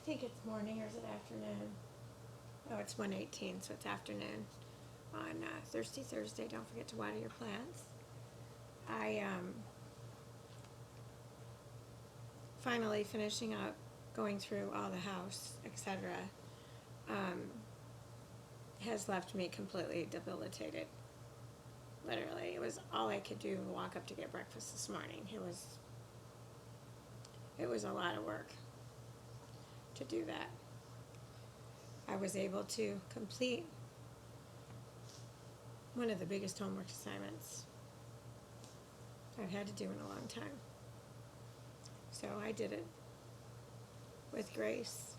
think it's morning, or is it afternoon? Oh, it's 1:18, so it's afternoon. On Thirsty Thursday, don't forget to water your plants. I finally finishing up going through all the house, etc. Has left me completely debilitated. Literally, it was all I could do to walk up to get breakfast this morning. It was a lot of work to do that. I was able to complete one of the biggest homework assignments I've had to do in a long time. So I did it with grace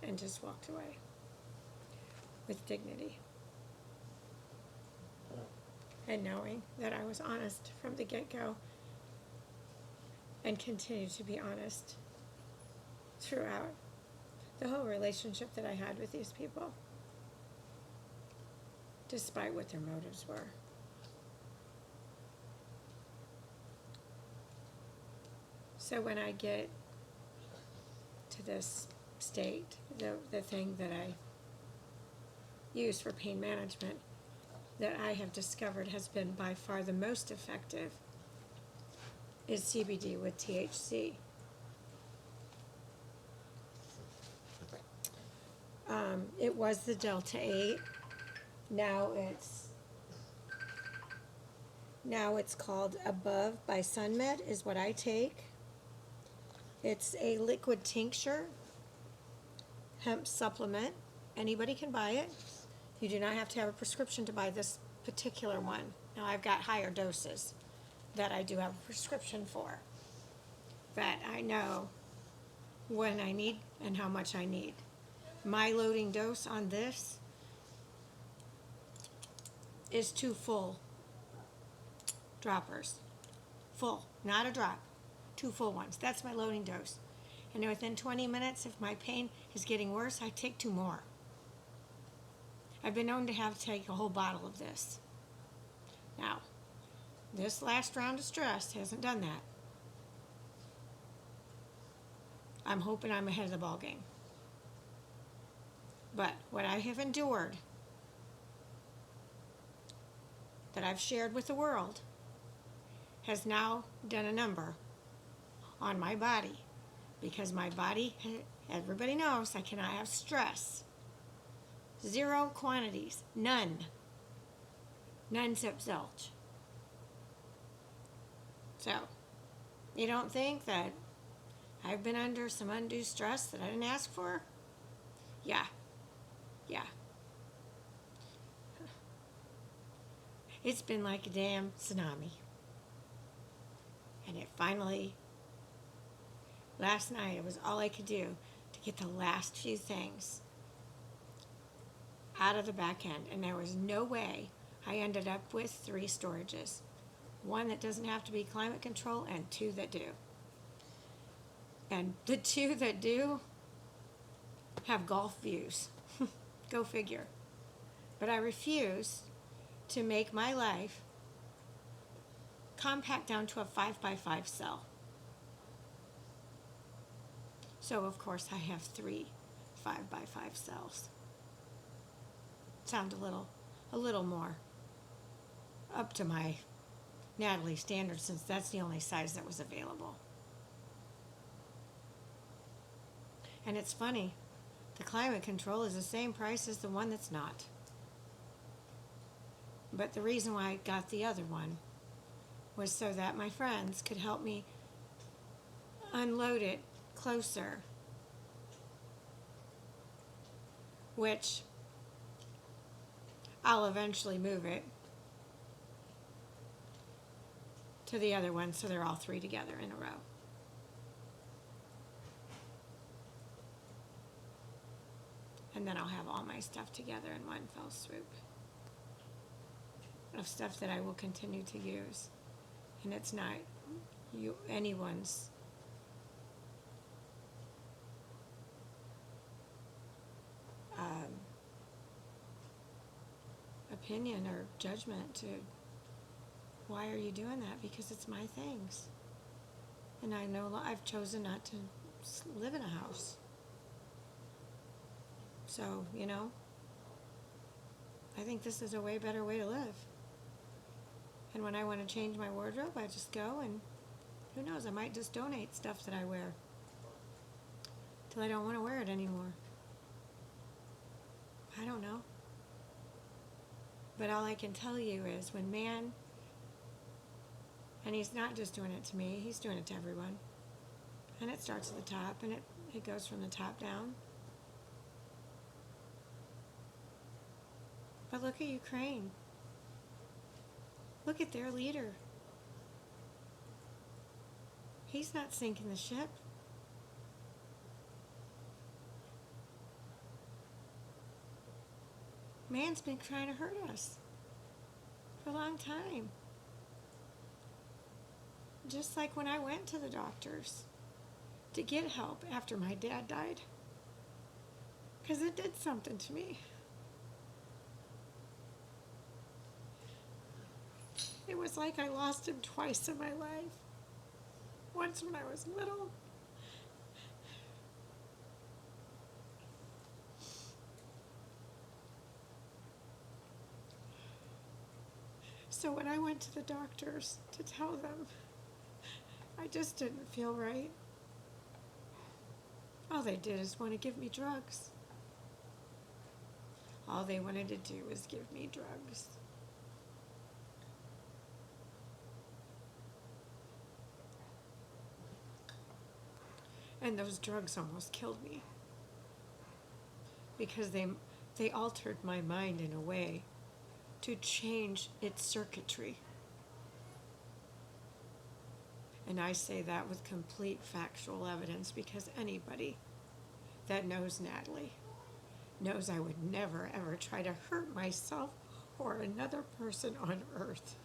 and just walked away with dignity. And knowing that I was honest from the get-go and continue to be honest throughout the whole relationship that I had with these people, despite what their motives were. So when I get to this state, the thing that I use for pain management that I have discovered has been by far the most effective is CBD with THC. It was the Delta 8. Now it's called Above by SunMed is what I take. It's a liquid tincture, hemp supplement. Anybody can buy it. You do not have to have a prescription to buy this particular one. Now I've got higher doses that I do have a prescription for, that I know when I need and how much I need. My loading dose on this is 2 full droppers. Full, not a drop. 2 full ones. That's my loading dose. And within 20 minutes, if my pain is getting worse, I take 2 more. I've been known to have to take a whole bottle of this. Now, this last round of stress hasn't done that. I'm hoping I'm ahead of the ball game. But what I have endured, that I've shared with the world, has now done a number on my body, because my body, everybody knows, I cannot have stress. 0 quantities, none zip zilch. So, you don't think that I've been under some undue stress that I didn't ask for? Yeah. It's been like a damn tsunami. And it finally, last night, it was all I could do to get the last few things out of the back end. And there was no way I ended up with 3 storages. 1 that doesn't have to be climate control and 2 that do. And the 2 that do have golf views. Go figure. But I refuse to make my life compact down to a 5x5 cell. So of course I have 3 5x5 cells. Sound a little more up to my Natalie standard, since that's the only size that was available. And it's funny, the climate control is the same price as the one that's not. But the reason why I got the other one was so that my friends could help me unload it closer, which I'll eventually move it to the other one so they're all 3 together in a row. And then I'll have all my stuff together in one fell swoop of stuff that I will continue to use. And it's not anyone's opinion or judgment to why are you doing that, because it's my things. And I know I've chosen not to live in a house. So, I think this is a way better way to live. And when I want to change my wardrobe, I just go and who knows, I might just donate stuff that I wear till I don't want to wear it anymore. I don't know. But all I can tell you is when man, and he's not just doing it to me, he's doing it to everyone. And it starts at the top and it goes from the top down. But look at Ukraine. Look at their leader. He's not sinking the ship. Man's been trying to hurt us for a long time. Just like when I went to the doctors to get help after my dad died. Because it did something to me. It was like I lost him twice in my life. Once when I was little. So when I went to the doctors to tell them, I just didn't feel right. All they did is want to give me drugs. All they wanted to do was give me drugs. And those drugs almost killed me. Because they altered my mind in a way to change its circuitry. And I say that with complete factual evidence because anybody that knows Natalie knows I would never ever try to hurt myself or another person on earth.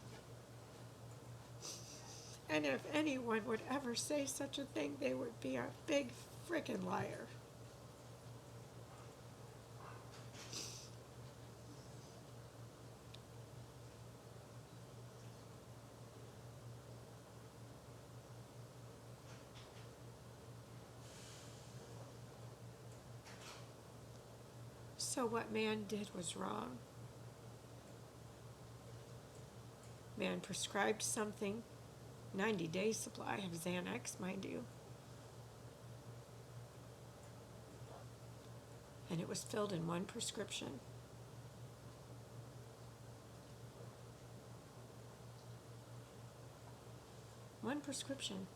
And if anyone would ever say such a thing, they would be a big frickin' liar. So what man did was wrong. Man prescribed something, 90-day supply of Xanax, mind you. And it was filled in one prescription. One prescription.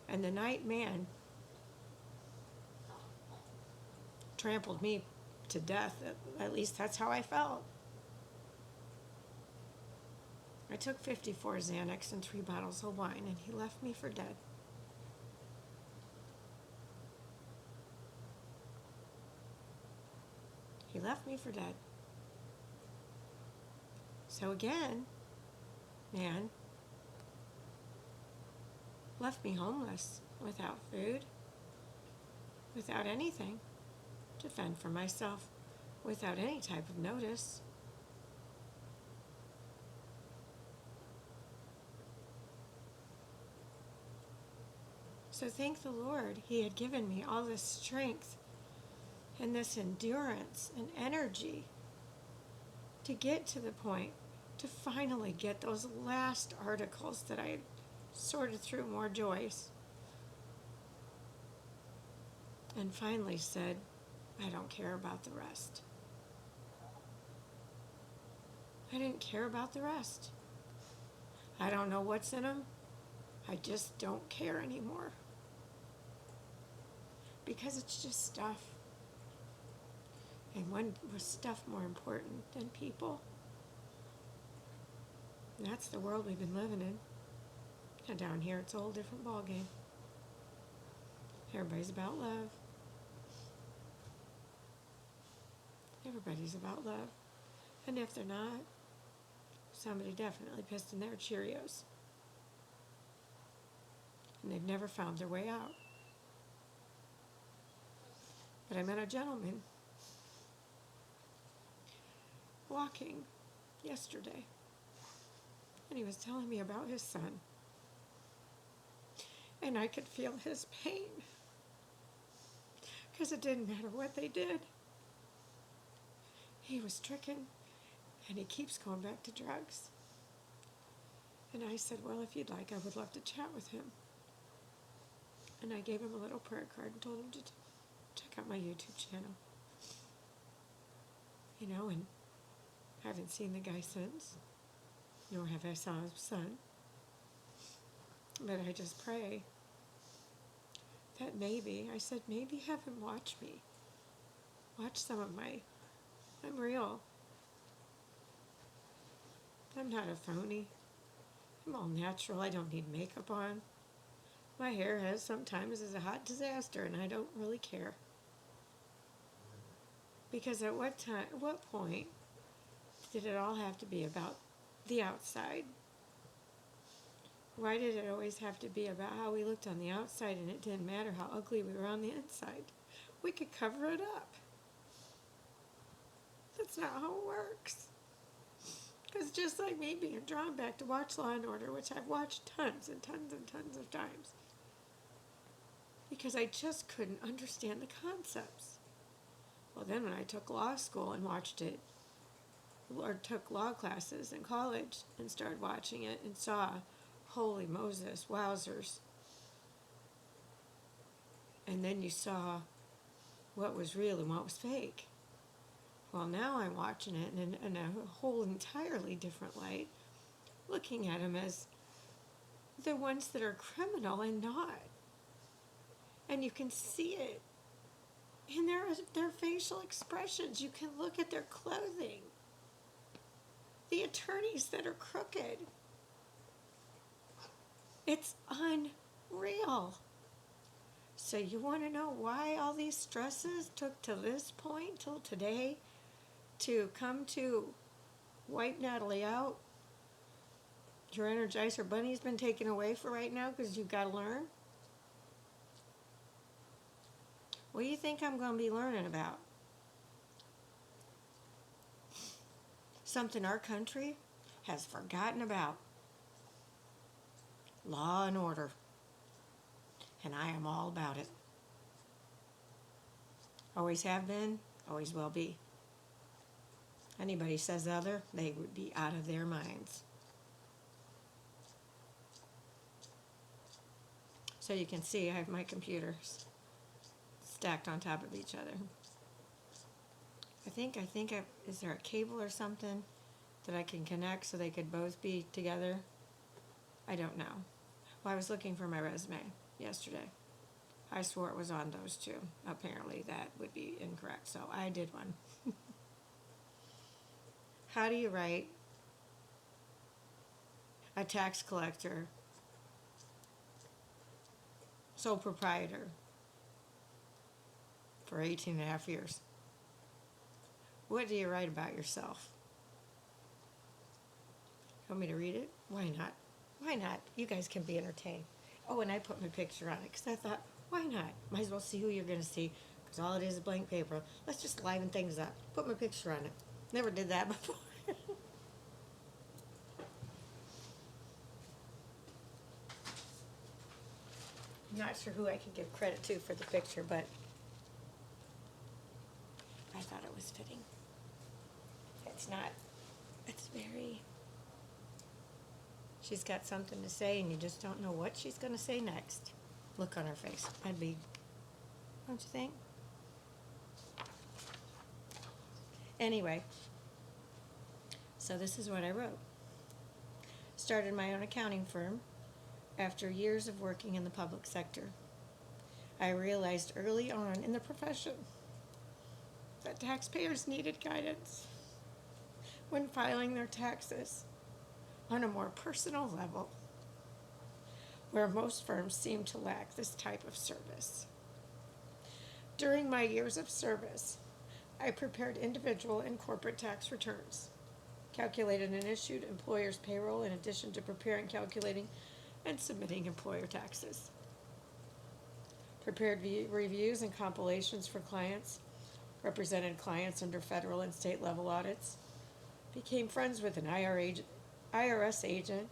And the night man trampled me to death. At least that's how I felt. I took 54 Xanax and 3 bottles of wine, and he left me for dead. He left me for dead. So again, man left me homeless, without food, without anything to fend for myself, without any type of notice. So thank the Lord, He had given me all this strength and this endurance and energy to get to the point to finally get those last articles that I had sorted through more joys. And finally said, I don't care about the rest. I didn't care about the rest. I don't know what's in them. I just don't care anymore. Because it's just stuff. And when was stuff more important than people? And that's the world we've been living in. And down here, it's a whole different ballgame. Everybody's about love. Everybody's about love. And if they're not, somebody definitely pissed in their Cheerios. And they've never found their way out. But I met a gentleman walking yesterday. And he was telling me about his son. And I could feel his pain. Because it didn't matter what they did. He was stricken, and he keeps going back to drugs. And I said, well, if you'd like, I would love to chat with him. And I gave him a little prayer card and told him to check out my YouTube channel. You know, and I haven't seen the guy since, nor have I saw his son. But I just pray that maybe, I said, maybe have him watch me. Watch some of I'm real. I'm not a phony. I'm all natural. I don't need makeup on. My hair has sometimes is a hot disaster, and I don't really care. Because at what point did it all have to be about the outside? Why did it always have to be about how we looked on the outside, and it didn't matter how ugly we were on the inside? We could cover it up. That's not how it works. Because just like me being drawn back to watch Law and Order, which I've watched tons and tons and tons of times, because I just couldn't understand the concepts. Well, then when I took law school and watched it, or took law classes in college and started watching it and saw, holy Moses, wowzers. And then you saw what was real and what was fake. Well, now I'm watching it in a whole entirely different light, looking at them as the ones that are criminal and not. And you can see it in their facial expressions. You can look at their clothing. The attorneys that are crooked. It's unreal. So you want to know why all these stresses took to this point, till today, to come to wipe Natalie out? Your Energizer Bunny's been taken away for right now because you've got to learn? What do you think I'm going to be learning about? Something our country has forgotten about. Law and order. And I am all about it. Always have been, always will be. Anybody says other, they would be out of their minds. So you can see I have my computers stacked on top of each other. Is there a cable or something that I can connect so they could both be together? I don't know. Well, I was looking for my resume yesterday. I swore it was on those two. Apparently that would be incorrect, so I did one. How do you write a tax collector, sole proprietor, for 18 and a half years? What do you write about yourself? You want me to read it? Why not? Why not? You guys can be entertained. Oh, and I put my picture on it because I thought, why not? Might as well see who you're going to see, because all it is blank paper. Let's just liven things up. Put my picture on it. Never did that before. Not sure who I could give credit to for the picture, but I thought it was fitting. It's not. It's very... She's got something to say, and you just don't know what she's going to say next. Look on her face. I'd be... Don't you think? Anyway. So this is what I wrote. Started my own accounting firm after years of working in the public sector. I realized early on in the profession that taxpayers needed guidance when filing their taxes on a more personal level, where most firms seem to lack this type of service. During my years of service, I prepared individual and corporate tax returns, calculated and issued employers' payroll in addition to preparing, calculating, and submitting employer taxes. Prepared reviews and compilations for clients, represented clients under federal and state level audits, became friends with an IRS agent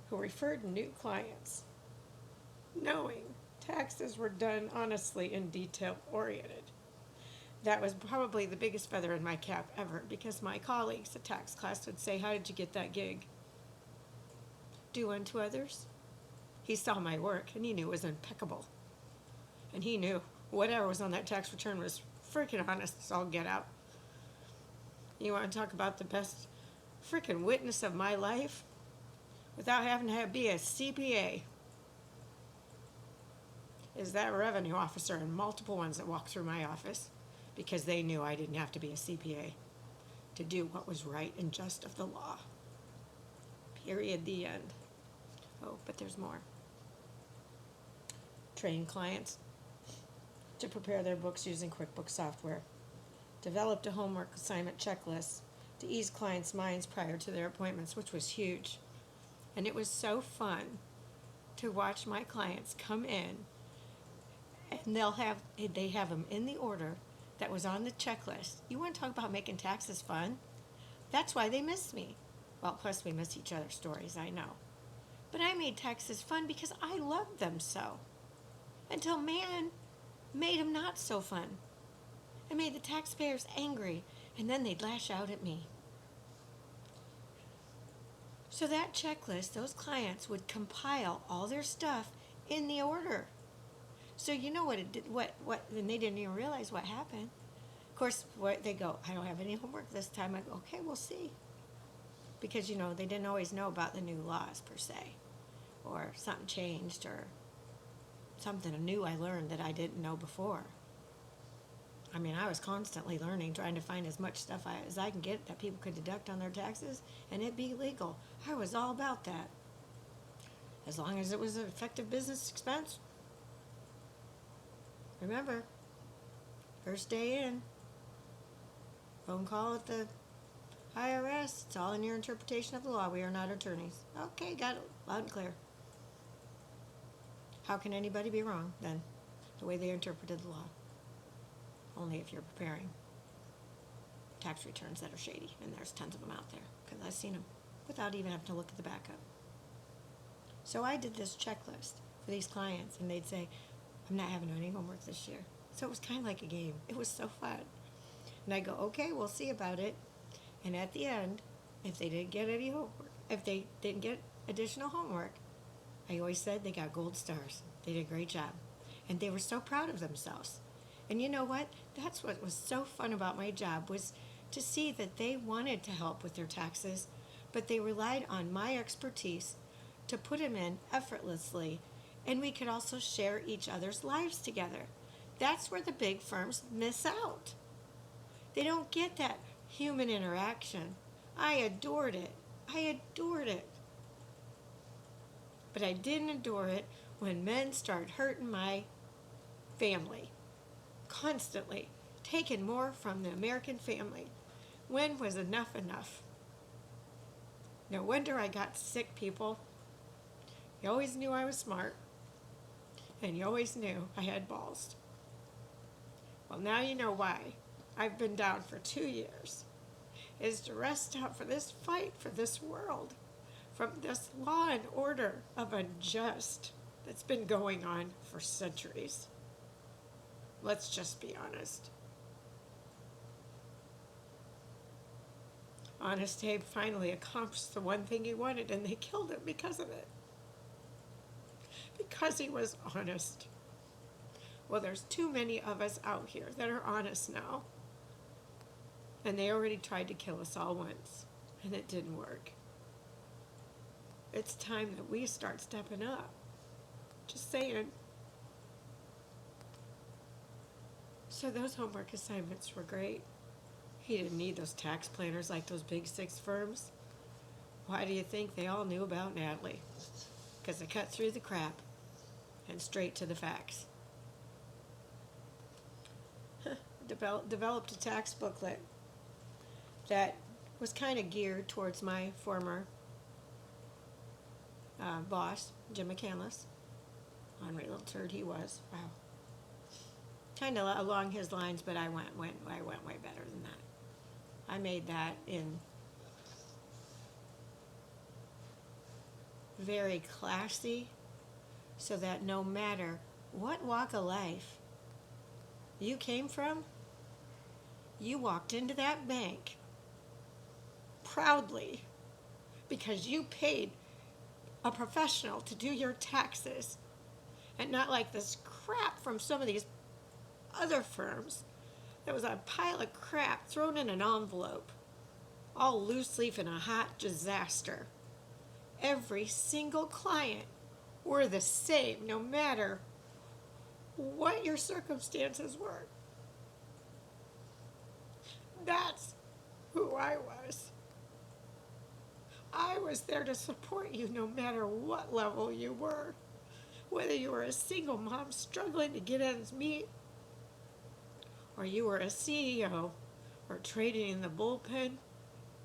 who referred new clients, knowing taxes were done honestly and detail oriented. That was probably the biggest feather in my cap ever, because my colleagues at tax class would say, "How did you get that gig?" Do unto others. He saw my work and he knew it was impeccable. And he knew whatever was on that tax return was freaking honest as all get out. You want to talk about the best freaking witness of my life? Without having to be a CPA, is that revenue officer and multiple ones that walked through my office, because they knew I didn't have to be a CPA to do what was right and just of the law. Period. The end. Oh, but there's more. Train clients to prepare their books using QuickBooks software. Developed a homework assignment checklist to ease clients' minds prior to their appointments, which was huge. And it was so fun to watch my clients come in, and they have them in the order that was on the checklist. You want to talk about making taxes fun? That's why they miss me. Well, plus we miss each other's stories, I know. But I made taxes fun because I loved them so. Until man made them not so fun. I made the taxpayers angry, and then they'd lash out at me. So that checklist, those clients would compile all their stuff in the order. So you know what it did, and they didn't even realize what happened. Of course, they go, "I don't have any homework this time." I go, "Okay, we'll see." Because, they didn't always know about the new laws per se, or something changed, or something new I learned that I didn't know before. I mean, I was constantly learning, trying to find as much stuff as I can get that people could deduct on their taxes and it be legal. I was all about that. As long as it was an effective business expense. Remember, first day in, phone call at the IRS. It's all in your interpretation of the law. We are not attorneys. Okay, got it. Loud and clear. How can anybody be wrong, then, the way they interpreted the law? Only if you're preparing tax returns that are shady, and there's tons of them out there, because I've seen them without even having to look at the backup. So I did this checklist for these clients, and they'd say, "I'm not having any homework this year." So it was kind of like a game. It was so fun. And I go, "Okay, we'll see about it." And at the end, if they didn't get any homework, if they didn't get additional homework, I always said they got gold stars. They did a great job. And they were so proud of themselves. And you know what? That's what was so fun about my job, was to see that they wanted to help with their taxes, but they relied on my expertise to put them in effortlessly, and we could also share each other's lives together. That's where the big firms miss out. They don't get that human interaction. I adored it. I adored it. But I didn't adore it when men started hurting my family. Constantly taking more from the American family. When was enough enough? No wonder I got sick, people. You always knew I was smart, and you always knew I had balls. Well, now you know why I've been down for 2 years, is to rest out for this fight for this world, from this law and order of unjust that's been going on for centuries. Let's just be honest. Honest Abe finally accomplished the one thing he wanted, and they killed him because of it. Because he was honest. Well, there's too many of us out here that are honest now. And they already tried to kill us all once, and it didn't work. It's time that we start stepping up. Just saying. So those homework assignments were great. He didn't need those tax planners like those big 6 firms. Why do you think they all knew about Natalie? Because they cut through the crap and straight to the facts. Developed a tax booklet that was kind of geared towards my former boss, Jim McCandless. Ornery little turd he was. Wow. Kind of along his lines, but I went way better than that. I made that in very classy, so that no matter what walk of life you came from, you walked into that bank proudly because you paid a professional to do your taxes and not like this crap from some of these other firms that was a pile of crap thrown in an envelope, all loose leaf and a hot disaster. Every single client were the same, no matter what your circumstances were. That's who I was. I was there to support you no matter what level you were. Whether you were a single mom struggling to get ends meet, or you were a CEO or trading in the bullpen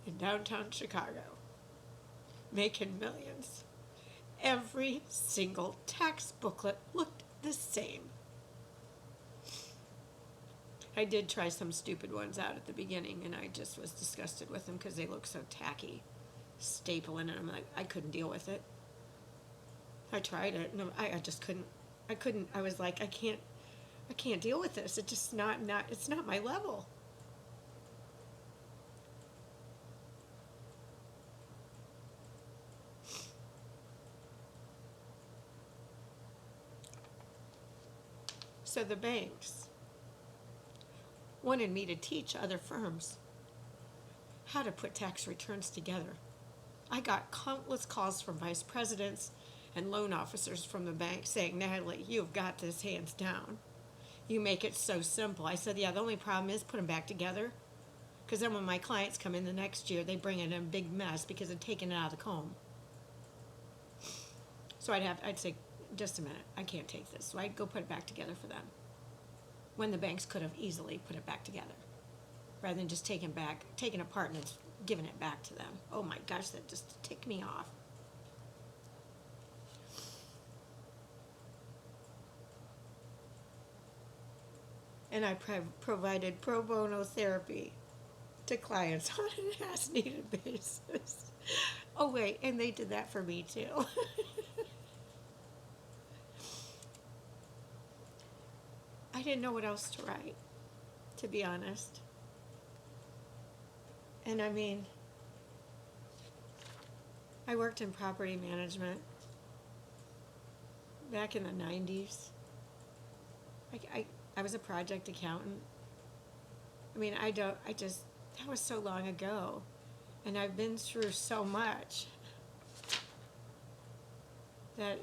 in downtown Chicago, making millions. Every single tax booklet looked the same. I did try some stupid ones out at the beginning, and I just was disgusted with them because they looked so tacky, stapling, and I'm like, I couldn't deal with it. I tried it, and I just couldn't. I was like, I can't deal with this. It's just it's not my level. So the banks wanted me to teach other firms how to put tax returns together. I got countless calls from vice presidents and loan officers from the bank saying, Natalie, you've got this hands down. You make it so simple. I said, yeah, the only problem is put them back together. Because then when my clients come in the next year, they bring in a big mess because they're taking it out of the comb. So I'd say, just a minute, I can't take this. So I'd go put it back together for them. When the banks could have easily put it back together. Rather than just taking it apart and giving it back to them. Oh my gosh, that just ticked me off. And I provided pro bono therapy to clients on an as-needed basis. Oh wait, and they did that for me too. I didn't know what else to write, to be honest. And I mean, I worked in property management back in the 90s. I was a project accountant. I mean, that was so long ago. And I've been through so much that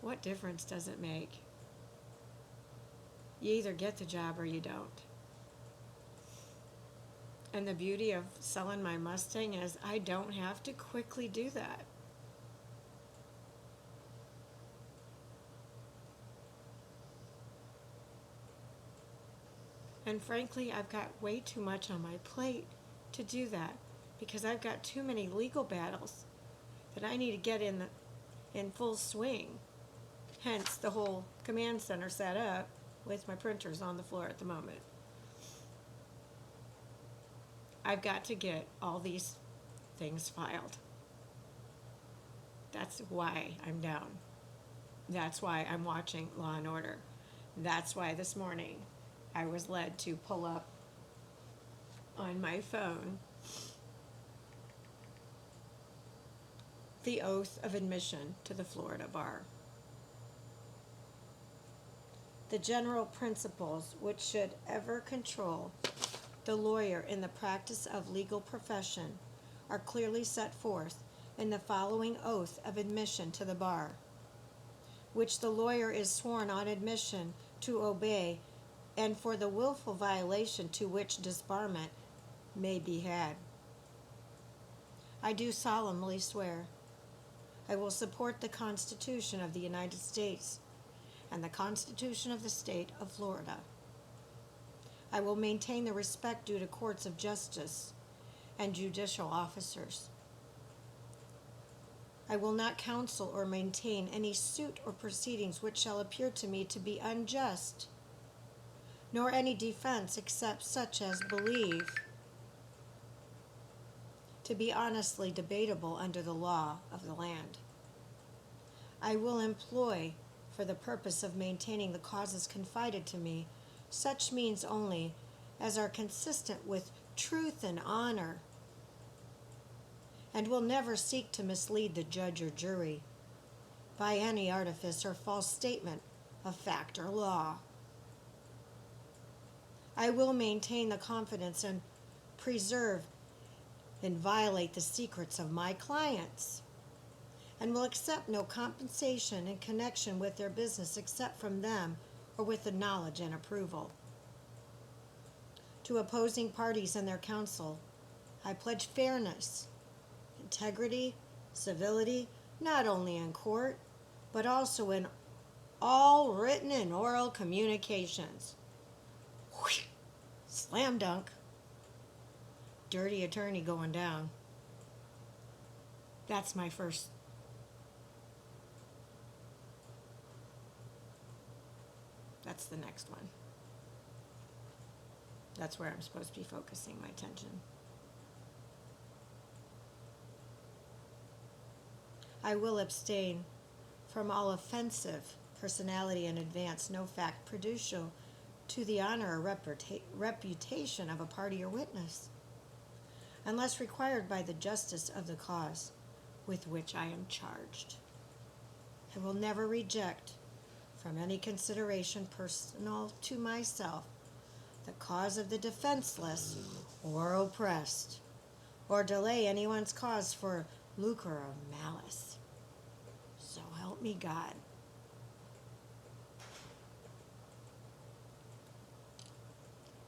what difference does it make? You either get the job or you don't. And the beauty of selling my Mustang is I don't have to quickly do that. And frankly, I've got way too much on my plate to do that because I've got too many legal battles that I need to get in full swing. Hence the whole command center set up with my printers on the floor at the moment. I've got to get all these things filed. That's why I'm down. That's why I'm watching Law and Order. That's why this morning I was led to pull up on my phone the oath of admission to the Florida bar. The general principles which should ever control the lawyer in the practice of legal profession are clearly set forth in the following oath of admission to the bar, which the lawyer is sworn on admission to obey, and for the willful violation to which disbarment may be had. I do solemnly swear I will support the Constitution of the United States and the Constitution of the State of Florida. I will maintain the respect due to courts of justice and judicial officers. I will not counsel or maintain any suit or proceedings which shall appear to me to be unjust, nor any defense except such as believe to be honestly debatable under the law of the land. I will employ, for the purpose of maintaining the causes confided to me, such means only as are consistent with truth and honor, and will never seek to mislead the judge or jury by any artifice or false statement of fact or law. I will maintain the confidence and preserve and violate the secrets of my clients, and will accept no compensation in connection with their business except from them or with the knowledge and approval. To opposing parties and their counsel, I pledge fairness, integrity, civility, not only in court, but also in all written and oral communications. Whew. Slam dunk. Dirty attorney going down. That's my first. That's the next one. That's where I'm supposed to be focusing my attention. I will abstain from all offensive personality and advance no fact prejudicial to the honor or reputation of a party or witness, unless required by the justice of the cause with which I am charged. I will never reject, from any consideration personal to myself, the cause of the defenseless or oppressed, or delay anyone's cause for lucre or malice. So help me God.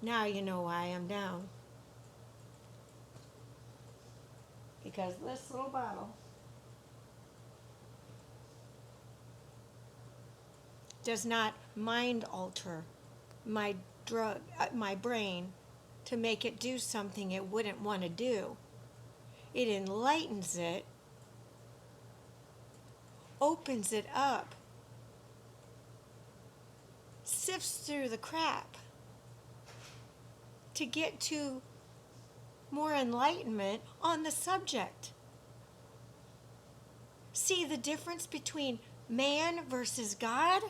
Now you know why I'm down. Because this little bottle does not mind alter my my brain to make it do something it wouldn't want to do. It enlightens it, opens it up, sifts through the crap to get to more enlightenment on the subject. See the difference between man versus God?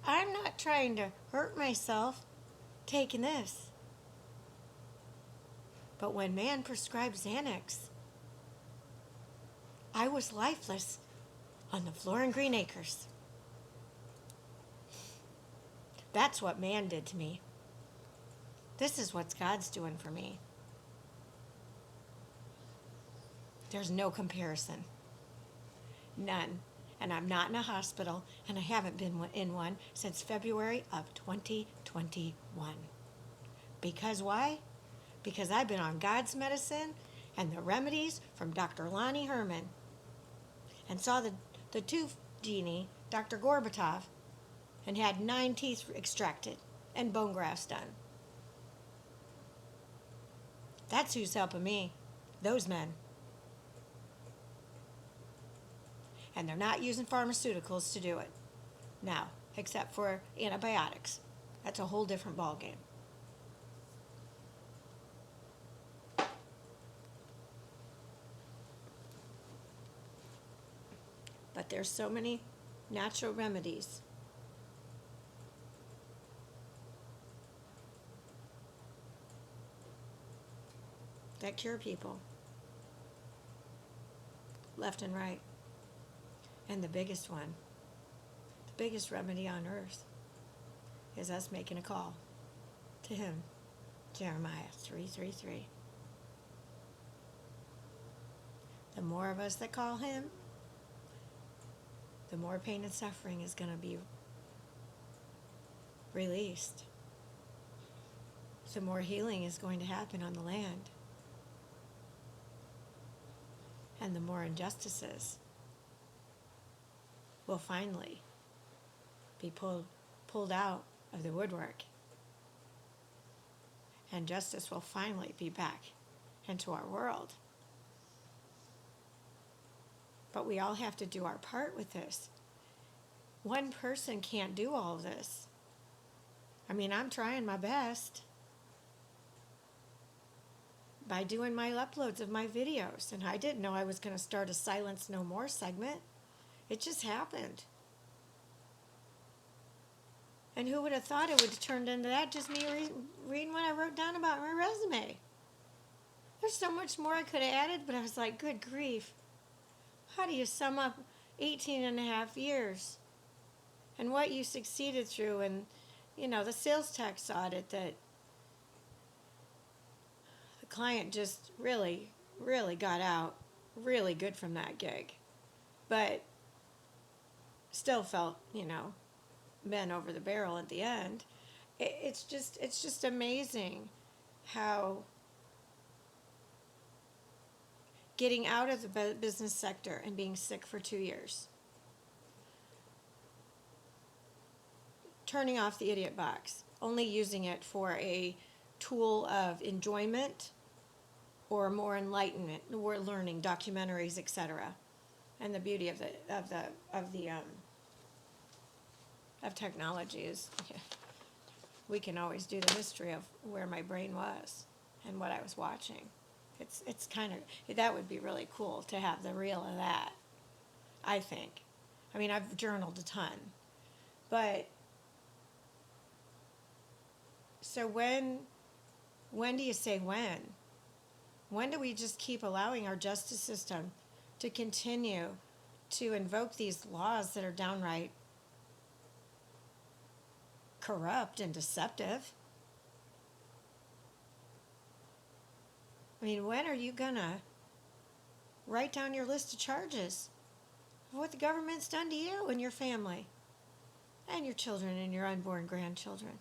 I'm not trying to hurt myself taking this. But when man prescribed Xanax, I was lifeless on the floor in Green Acres. That's what man did to me. This is what God's doing for me. There's no comparison. None. And I'm not in a hospital, and I haven't been in one since February of 2021. Because why? Because I've been on God's medicine and the remedies from Dr. Lonnie Herman, and saw the tooth genie, Dr. Gorbatov, and had 9 teeth extracted and bone grafts done. That's who's helping me. Those men. And they're not using pharmaceuticals to do it. Now, except for antibiotics. That's a whole different ballgame. But there's so many natural remedies that cure people left and right. And the biggest one, the biggest remedy on earth, is us making a call to him. Jeremiah 3:33. The more of us that call him, the more pain and suffering is going to be released. The more healing is going to happen on the land. And the more injustices will finally be pulled out of the woodwork. And justice will finally be back into our world. But we all have to do our part with this. One person can't do all of this. I mean, I'm trying my best. by doing my uploads of my videos. And I didn't know I was going to start a Silence No More segment. It just happened. And who would have thought it would have turned into that? Just me reading what I wrote down about my resume. There's so much more I could have added, but I was like, good grief. How do you sum up 18 and a half years? And what you succeeded through, and, you know, the sales tax audit that the client just really, really got out really good from that gig. But still felt, you know, bent over the barrel at the end. It's just amazing how getting out of the business sector and being sick for 2 years, turning off the idiot box, only using it for a tool of enjoyment or more enlightenment or learning, documentaries, etc. And the beauty of technology is we can always do the mystery of where my brain was and what I was watching. It's kind of, that would be really cool to have the reel of that, I think. I mean, I've journaled a ton, but so when do you say when? When do we just keep allowing our justice system to continue to invoke these laws that are downright corrupt and deceptive? I mean, when are you gonna write down your list of charges of what the government's done to you and your family and your children and your unborn grandchildren?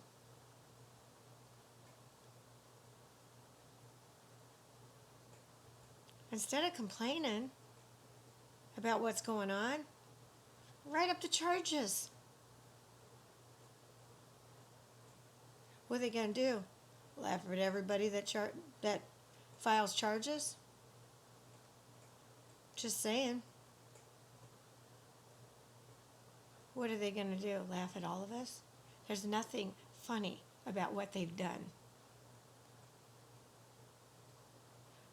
Instead of complaining about what's going on, write up the charges. What are they going to do? Laugh at everybody that files charges? Just saying. What are they going to do? Laugh at all of us? There's nothing funny about what they've done.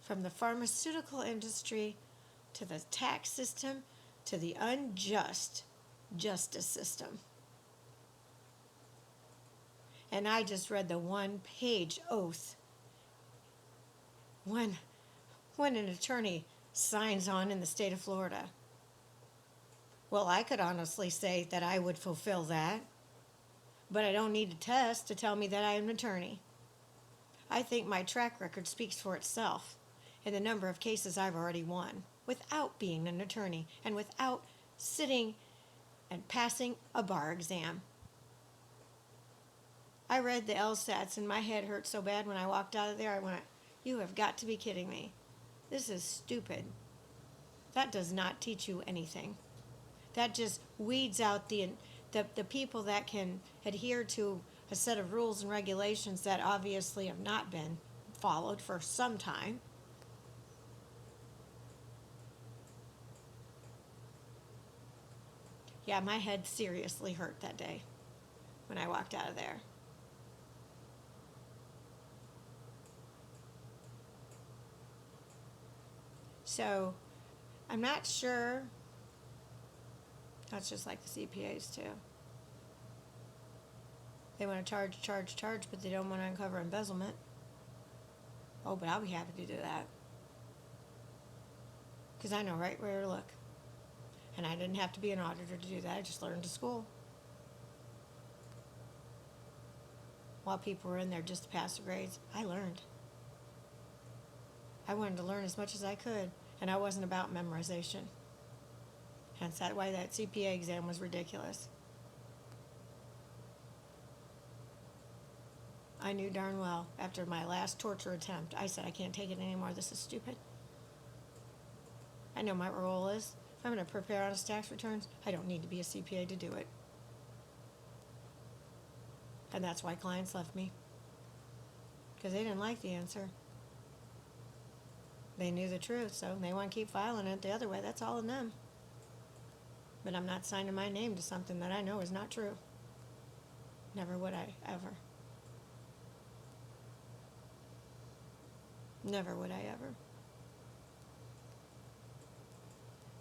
From the pharmaceutical industry to the tax system to the unjust justice system. And I just read the one-page oath when an attorney signs on in the state of Florida. Well, I could honestly say that I would fulfill that, but I don't need a test to tell me that I am an attorney. I think my track record speaks for itself in the number of cases I've already won without being an attorney and without sitting and passing a bar exam. I read the LSATs and my head hurt so bad when I walked out of there. I went, you have got to be kidding me. This is stupid. That does not teach you anything. That just weeds out the people that can adhere to a set of rules and regulations that obviously have not been followed for some time. Yeah, my head seriously hurt that day when I walked out of there. So, I'm not sure. That's just like the CPAs too. They want to charge, but they don't want to uncover embezzlement. Oh, but I'll be happy to do that. Because I know right where to look. And I didn't have to be an auditor to do that. I just learned to school. While people were in there just to pass the grades, I learned. I wanted to learn as much as I could, and I wasn't about memorization. Hence that's why that CPA exam was ridiculous. I knew darn well after my last torture attempt, I said, I can't take it anymore. This is stupid. I know my role is, if I'm going to prepare honest tax returns, I don't need to be a CPA to do it. And that's why clients left me. Because they didn't like the answer. They knew the truth, so they want to keep filing it the other way. That's all in them. But I'm not signing my name to something that I know is not true. Never would I, ever. Never would I ever.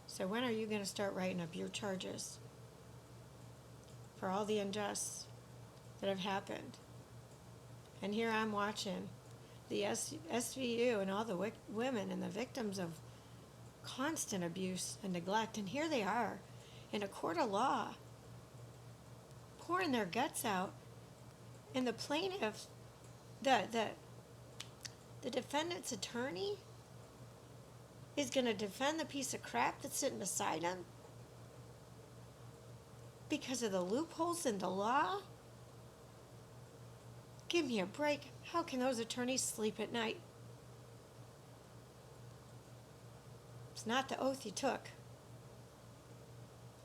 So when are you going to start writing up your charges for all the injustice that have happened? And here I'm watching the SVU and all the women and the victims of constant abuse and neglect, and here they are in a court of law pouring their guts out, and the plaintiff, the defendant's attorney is going to defend the piece of crap that's sitting beside him because of the loopholes in the law? Give me a break. How can those attorneys sleep at night? It's not the oath you took,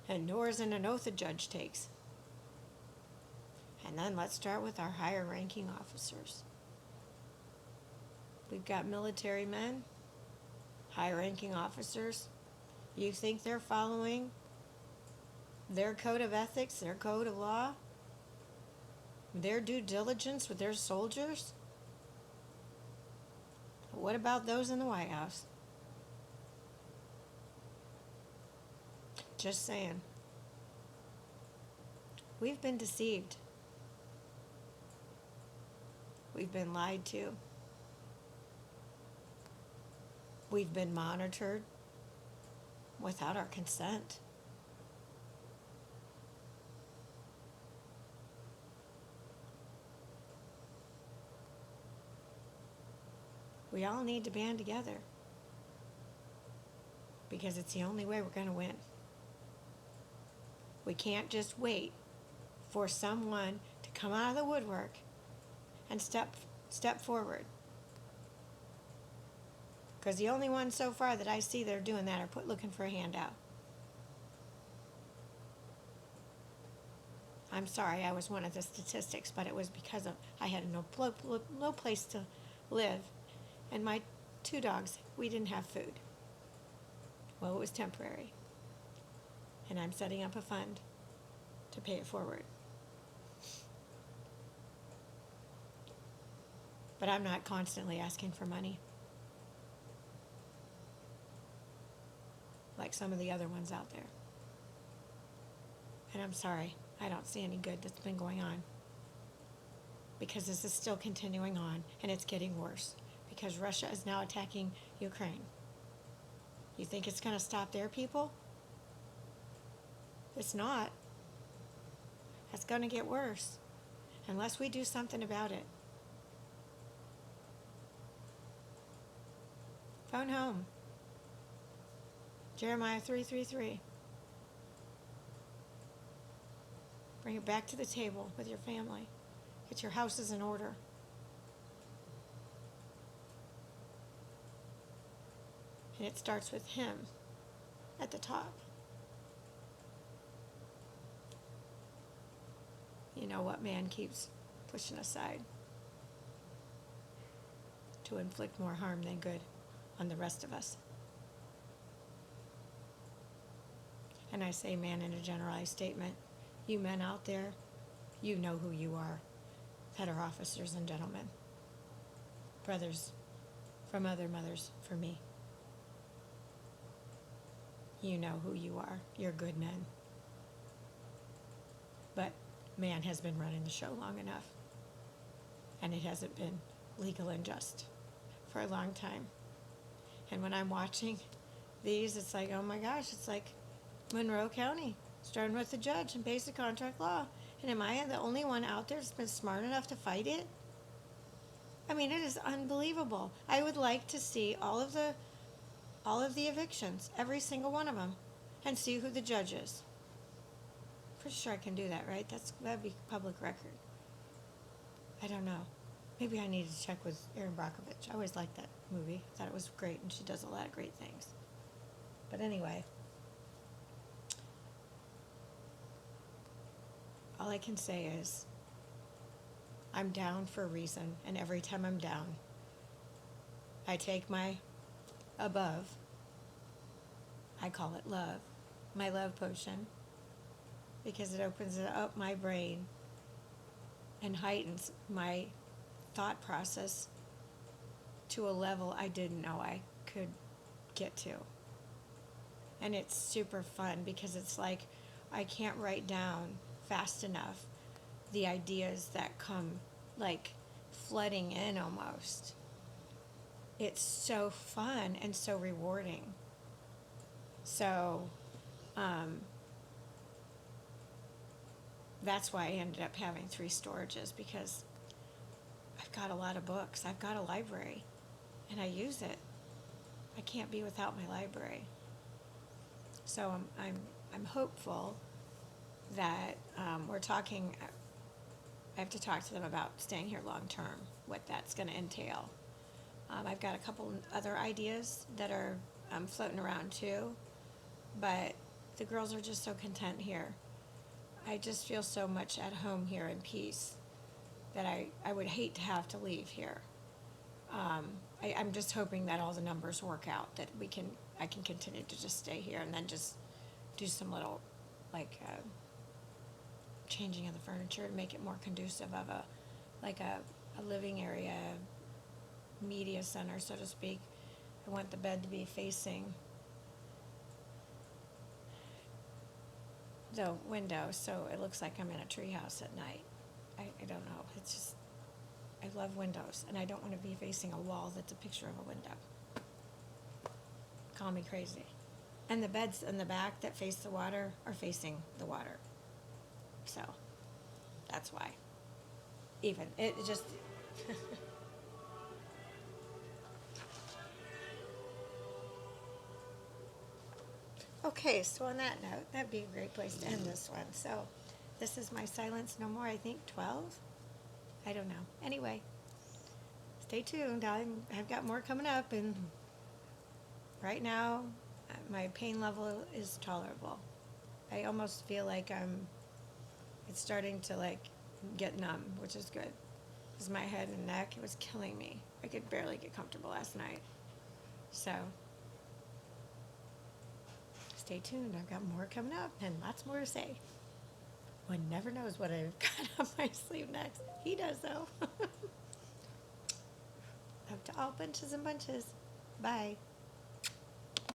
and nor is it an oath a judge takes. And then let's start with our higher ranking officers. We've got military men, high ranking officers. You think they're following their code of ethics, their code of law, their due diligence with their soldiers? What about those in the White House? Just saying. We've been deceived. We've been lied to. We've been monitored without our consent. We all need to band together because it's the only way we're going to win. We can't just wait for someone to come out of the woodwork and step forward. Because the only ones so far that I see that are doing that are looking for a handout. I'm sorry, I was one of the statistics, but it was because of I had no place to live, and my 2 dogs, we didn't have food. Well, it was temporary, and I'm setting up a fund to pay it forward. But I'm not constantly asking for money like some of the other ones out there. And I'm sorry, I don't see any good that's been going on, because this is still continuing on, and it's getting worse because Russia is now attacking Ukraine. You think it's going to stop their people? It's not. It's going to get worse unless we do something about it. Phone home. Jeremiah 3:33. Bring it back to the table with your family. Get your houses in order. And it starts with him at the top. You know what man keeps pushing aside to inflict more harm than good on the rest of us. And I say man in a generalized statement. You men out there, you know who you are, that are officers and gentlemen. Brothers from other mothers for me. You know who you are. You're good men. But man has been running the show long enough. And it hasn't been legal and just for a long time. And when I'm watching these, it's like, oh my gosh, it's like Monroe County, starting with the judge and basic contract law. And am I the only one out there that's been smart enough to fight it? I mean, it is unbelievable. I would like to see all of the evictions, every single one of them, and see who the judge is. Pretty sure I can do that, right? That'd be public record. I don't know. Maybe I need to check with Erin Brockovich. I always liked that movie. Thought it was great, and she does a lot of great things. But anyway, all I can say is I'm down for a reason, and every time I'm down, I take my above, I call it love, my love potion, because it opens up my brain and heightens my thought process to a level I didn't know I could get to. And it's super fun because it's like I can't write down fast enough the ideas that come like flooding in almost. It's so fun and so rewarding. So, that's why I ended up having 3 storages, because I've got a lot of books. I've got a library, and I use it. I can't be without my library. So I'm hopeful that we're talking. I have to talk to them about staying here long term, what that's going to entail. I've got a couple other ideas that are floating around too, but the girls are just so content here. I just feel so much at home here in peace that I would hate to have to leave here. I'm just hoping that all the numbers work out, that I can continue to just stay here and then just do some little, like, changing of the furniture to make it more conducive of a living area, media center, so to speak. I want the bed to be facing the window, so it looks like I'm in a treehouse at night. I don't know. It's just, I love windows, and I don't want to be facing a wall that's a picture of a window. Call me crazy. And the beds in the back that face the water are facing the water. So, that's why. Even, it just... Okay, so on that note, that'd be a great place to end this one. So, this is my Silence No More, I think 12? I don't know. Anyway, stay tuned. I've got more coming up, and right now, my pain level is tolerable. I almost feel like it's starting to like get numb, which is good. Because my head and neck, it was killing me. I could barely get comfortable last night. So, stay tuned. I've got more coming up and lots more to say. One never knows what I've got up my sleeve next. He does, though. Love to all bunches and bunches. Bye.